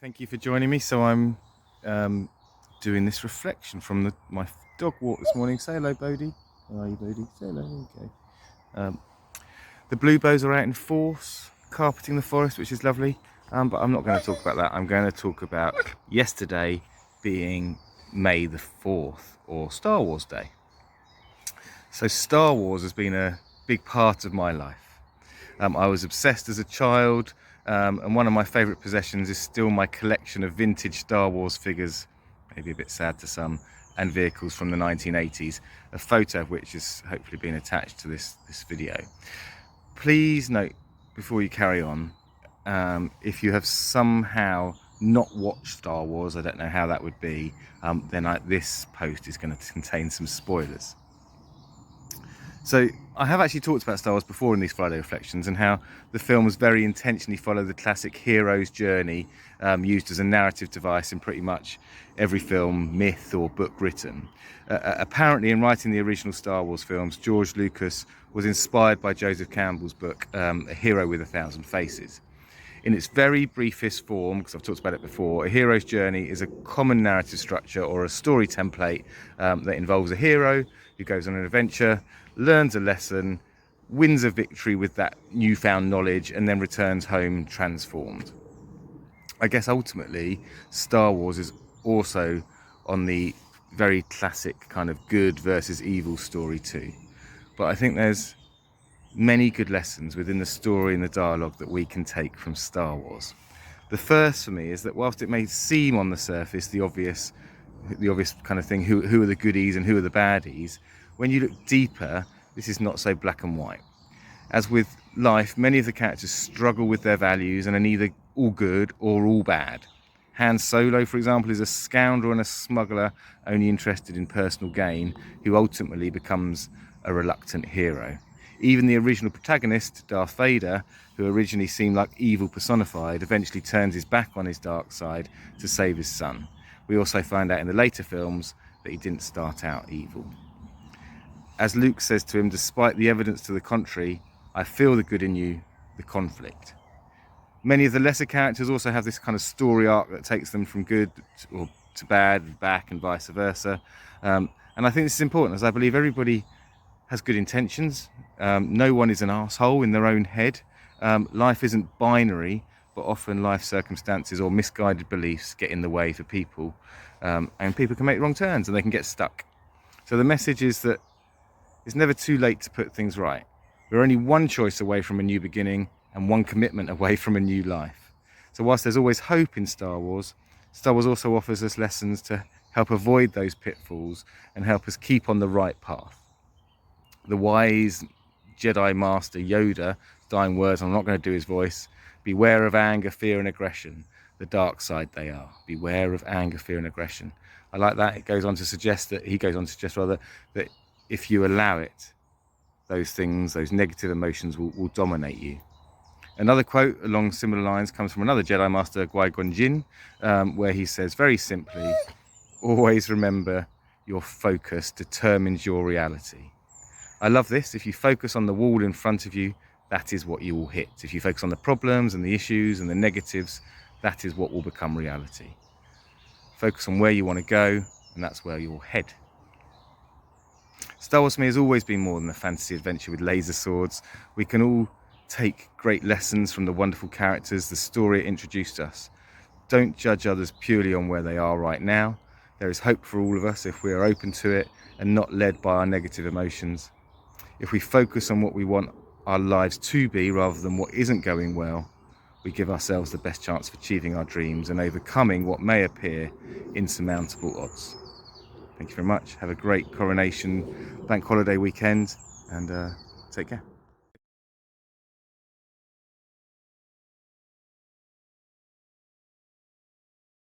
Thank you for joining me. So I'm doing this reflection from my dog walk this morning. Say hello, Bodhi. How are you, Bodhi? Say hello. Okay. The bluebos are out in force, carpeting the forest, which is lovely. But I'm not going to talk about that. I'm going to talk about yesterday being May the 4th, or Star Wars Day. So Star Wars has been a big part of my life. I was obsessed as a child. And one of my favourite possessions is still my collection of vintage Star Wars figures, maybe a bit sad to some, and vehicles from the 1980s, a photo of which has hopefully been attached to this video. Please note, before you carry on, if you have somehow not watched Star Wars, I don't know how that would be, then this post is going to contain some spoilers. So I have actually talked about Star Wars before in these Friday Reflections, and how the films very intentionally follow the classic hero's journey, used as a narrative device in pretty much every film, myth or book written. Apparently, in writing the original Star Wars films, George Lucas was inspired by Joseph Campbell's book, A Hero with a Thousand Faces. In its very briefest form, because I've talked about it before, a hero's journey is a common narrative structure or a story template that involves a hero who goes on an adventure, learns a lesson, wins a victory with that newfound knowledge, and then returns home transformed. I guess ultimately Star Wars is also on the very classic kind of good versus evil story too. But I think there's many good lessons within the story and the dialogue that we can take from Star Wars. The first for me is that whilst it may seem on the surface the obvious kind of thing, who are the goodies and who are the baddies, when you look deeper, this is not so black and white. As with life, many of the characters struggle with their values and are neither all good or all bad. Han Solo, for example, is a scoundrel and a smuggler only interested in personal gain, who ultimately becomes a reluctant hero. Even the original protagonist, Darth Vader, who originally seemed like evil personified, eventually turns his back on his dark side to save his son. We also find out in the later films that he didn't start out evil. As Luke says to him, despite the evidence to the contrary, I feel the good in you, the conflict. Many of the lesser characters also have this kind of story arc that takes them from good to bad, back, and vice versa. And I think this is important, as I believe everybody has good intentions. No one is an arsehole in their own head. Life isn't binary, but often life circumstances or misguided beliefs get in the way for people. And people can make wrong turns and they can get stuck. So the message is that it's never too late to put things right. We're only one choice away from a new beginning and one commitment away from a new life. So whilst there's always hope in Star Wars also offers us lessons to help avoid those pitfalls and help us keep on the right path. The wise Jedi Master Yoda, dying words, I'm not going to do his voice, beware of anger, fear and aggression. The dark side they are. Beware of anger, fear and aggression. I like that. He goes on to suggest that if you allow it, those things, those negative emotions will dominate you. Another quote along similar lines comes from another Jedi Master, Qui Gon Jinn, where he says very simply, always remember your focus determines your reality. I love this. If you focus on the wall in front of you, that is what you will hit. If you focus on the problems and the issues and the negatives, that is what will become reality. Focus on where you want to go, and that's where you'll head. Star Wars to me has always been more than a fantasy adventure with laser swords. We can all take great lessons from the wonderful characters the story introduced us. Don't judge others purely on where they are right now. There is hope for all of us if we are open to it and not led by our negative emotions. If we focus on what we want our lives to be rather than what isn't going well, we give ourselves the best chance of achieving our dreams and overcoming what may appear insurmountable odds. Thank you very much. Have a great coronation bank holiday weekend, and take care.